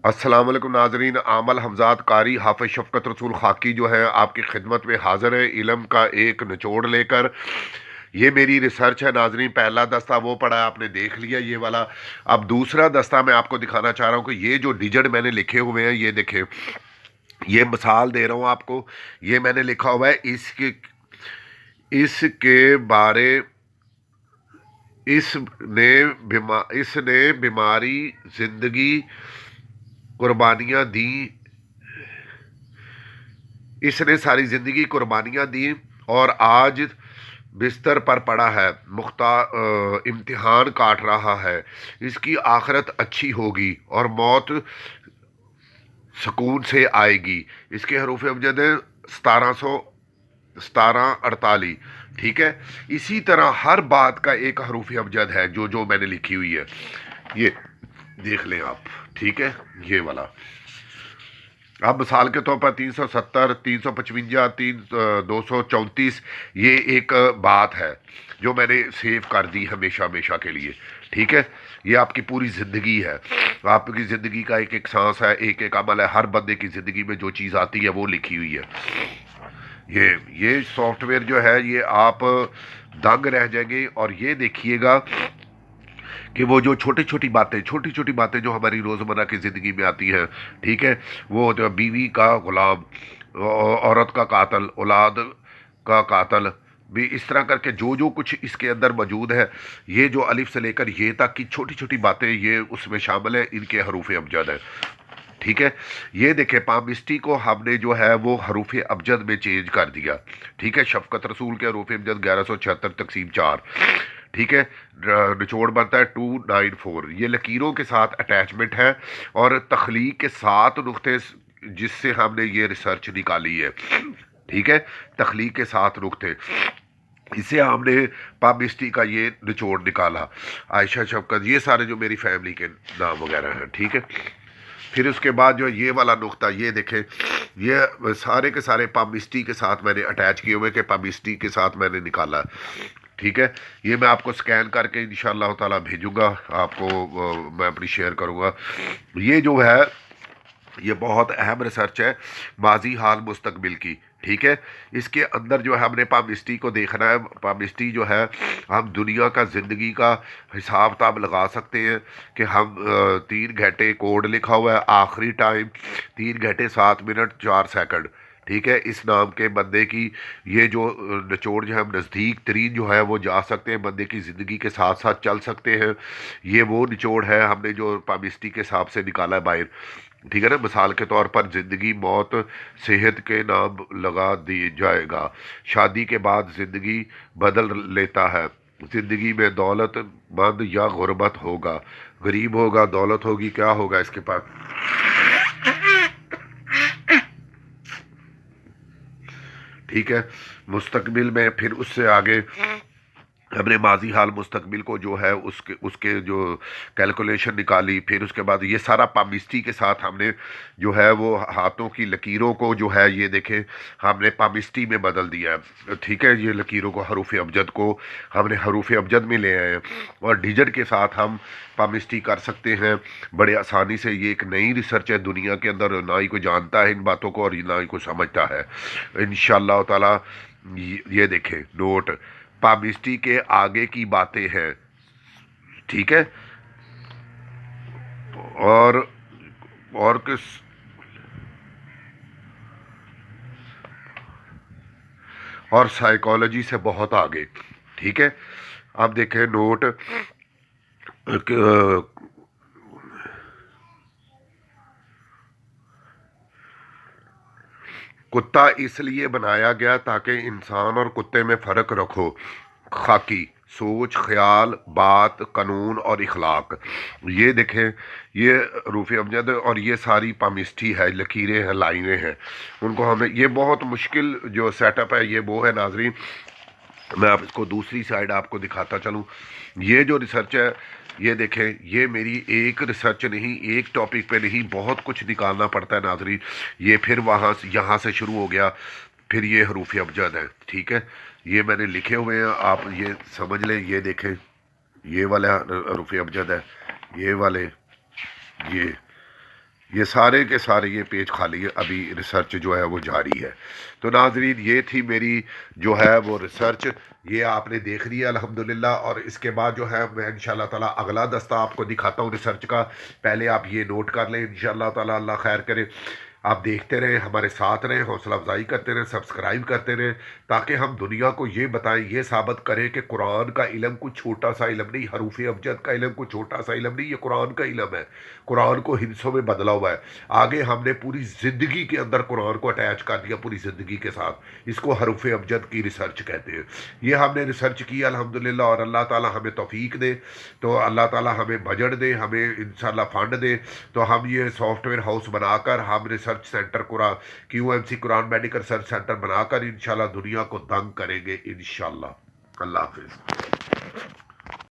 अस्सलाम वालेकुम नाजरीन। आमल हमजाद कारी हाफिज शफकत रसूल खाकी जो है आपकी खिदमत में हाजिर है इल्म का एक निचोड़ लेकर। ये मेरी रिसर्च है नाजरीन। पहला दस्ता वो पढ़ा है, आपने देख लिया ये वाला। अब दूसरा दस्ता मैं आपको दिखाना चाह रहा हूँ कि ये जो डिजिट मैंने लिखे हुए हैं, ये देखें, ये मिसाल दे रहा हूँ आपको। ये मैंने लिखा हुआ है इसके बारे इसने बीमारी, जिंदगी, कुर्बानियाँ दी। इसने सारी ज़िंदगी कुर्बानियाँ दी और आज बिस्तर पर पड़ा है, इम्तिहान काट रहा है। इसकी आखिरत अच्छी होगी और मौत सुकून से आएगी। इसके हरूफ अबजद है 1748। ठीक है, इसी तरह हर बात का एक हरूफ अबजद है जो जो मैंने लिखी हुई है, ये देख लें आप। ठीक है, ये वाला। अब मिसाल के तौर पर 370, 355, 234, ये एक बात है जो मैंने सेव कर दी हमेशा हमेशा के लिए। ठीक है, ये आपकी पूरी ज़िंदगी है, आपकी ज़िंदगी का एक एक सांस है, एक एक अमल है। हर बंदे की ज़िंदगी में जो चीज़ आती है वो लिखी हुई है। ये सॉफ्टवेयर जो है, ये आप दंग रह जाएंगे। और ये देखिएगा कि वो जो छोटी छोटी बातें जो हमारी रोज़मर्रा की ज़िंदगी में आती हैं, ठीक है, वो जो बीवी का गुलाम, औरत का कातल, औलाद का कातल भी, इस तरह करके जो जो कुछ इसके अंदर मौजूद है, ये जो अलिफ से लेकर ये तक की छोटी छोटी बातें ये उसमें शामिल है, इनके हरूफ अबजद है। ठीक है, ये देखें, पामिस्टी को हमने जो है वो हरूफ अबजद में चेंज कर दिया। ठीक है, शफकत रसूल के हरूफ अबजद 1176 तकसीम 4। ठीक है, निचोड़ बनता है 294। ये लकीरों के साथ अटैचमेंट है और तख्लीक के 7 नुक्ते जिससे हमने ये रिसर्च निकाली है। ठीक है, तख्लीक के 7 नुक्ते, इससे हमने पामिस्टी का ये निचोड़ निकाला। आयशा, शफकत, ये सारे जो मेरी फैमिली के नाम वगैरह हैं। ठीक है, फिर उसके बाद जो ये वाला नुक्ता, ये देखें, ये सारे के सारे पामिस्टी के साथ मैंने अटैच किए हुए कि पामिस्टी के साथ मैंने निकाला। ठीक है, ये मैं आपको स्कैन करके इंशाअल्लाह ताला भेजूंगा आपको, मैं अपनी शेयर करूंगा। ये जो है, ये बहुत अहम रिसर्च है, माजी, हाल, मुस्तकबिल की। ठीक है, इसके अंदर जो है हमने पामिस्टी को देखना है। पामिस्टी जो है, हम दुनिया का ज़िंदगी का हिसाब किताब लगा सकते हैं कि हम 3 घंटे, कोड लिखा हुआ है आखिरी टाइम 3 घंटे 7 मिनट 4 सेकंड। ठीक है, इस नाम के बंदे की ये जो निचोड़ जो है, हम नज़दीक तरीन जो है वो जा सकते हैं, बंदे की ज़िंदगी के साथ साथ चल सकते हैं। ये वो निचोड़ है हमने जो पामिस्टी के हिसाब से निकाला है बाहर। ठीक है ना, मिसाल के तौर पर ज़िंदगी मौत सेहत के नाम लगा दी जाएगा। शादी के बाद ज़िंदगी बदल लेता है। ज़िंदगी में दौलत मंद या गुर्बत होगा, गरीब होगा, दौलत होगी, क्या होगा इसके पास। ठीक है, मुस्तकबिल में फिर उससे आगे हमने माजी, हाल, मुस्तकबिल को जो है उसके उसके जो कैलकुलेशन निकाली। फिर उसके बाद ये सारा पामिस्टी के साथ हमने जो है वो हाथों की लकीरों को जो है, ये देखें, हमने पामिस्टी में बदल दिया है। ठीक है, ये लकीरों को, हरूफ अबजद को हमने हरूफ अबजद में ले आए हैं और डिजिट के साथ हम पामिस्टी कर सकते हैं बड़े आसानी से। ये एक नई रिसर्च है दुनिया के अंदर, ना ही कोई जानता है इन बातों को और ना ही कोई समझता है। इंशाअल्लाह ताला ये देखें नोट, पामिस्टी के आगे की बातें हैं। ठीक है, और और किस और साइकोलॉजी से बहुत आगे। ठीक है, अब देखें नोट, कुत्ता इसलिए बनाया गया ताकि इंसान और कुत्ते में फ़र्क रखो। खाकी, सोच, ख्याल, बात, कानून और इखलाक। ये देखें, ये रूफ़ अमजद और ये सारी पामिस्टी है, लकीरें हैं, लाइनें हैं। उनको हमें, ये बहुत मुश्किल जो सेटअप है ये वो है नाजरीन। मैं आप इसको दूसरी साइड आपको दिखाता चलूँ। ये जो रिसर्च है, ये देखें, ये मेरी एक रिसर्च नहीं, एक टॉपिक पे नहीं, बहुत कुछ निकालना पड़ता है नाजरीन। ये फिर वहाँ से, यहाँ से शुरू हो गया, फिर ये हरूफ अबजद है। ठीक है, ये मैंने लिखे हुए हैं, आप ये समझ लें। ये देखें, ये वाला हरूफ अबजद है, ये वाले, ये یہ سارے کے سارے یہ پیج خالی ہے، ابھی ریسرچ جو ہے وہ جاری ہے۔ تو ناظرین یہ تھی میری جو ہے وہ ریسرچ، یہ آپ نے دیکھ لی ہے الحمدللہ، اور اس کے بعد جو ہے میں انشاءاللہ تعالی اگلا دستہ آپ کو دکھاتا ہوں ریسرچ کا۔ پہلے آپ یہ نوٹ کر لیں انشاءاللہ تعالی، اللہ خیر کرے۔ آپ دیکھتے رہیں، ہمارے ساتھ رہیں، حوصلہ افزائی کرتے رہیں، سبسکرائب کرتے رہیں، تاکہ ہم دنیا کو یہ بتائیں، یہ ثابت کریں کہ قرآن کا علم کوئی چھوٹا سا علم نہیں، حروف ابجد کا علم کوئی چھوٹا سا علم نہیں، یہ قرآن کا علم ہے۔ قرآن کو ہندسوں میں بدلا ہوا ہے۔ آگے ہم نے پوری زندگی کے اندر قرآن کو اٹیچ کر دیا، پوری زندگی کے ساتھ۔ اس کو حروف ابجد کی ریسرچ کہتے ہیں۔ یہ ہم نے ریسرچ کی الحمدللہ، اور اللہ تعالی ہمیں توفیق دے، تو اللہ تعالی ہمیں بجٹ دے، ہمیں انشاءاللہ فنڈ دے، تو ہم یہ سافٹ ویئر ہاؤس بنا کر، ہم ریسرچ سینٹر QMC قرآن میڈیکل ریسرچ سینٹر بنا کر انشاءاللہ دنیا کو دنگ کریں گے انشاءاللہ۔ اللہ حافظ۔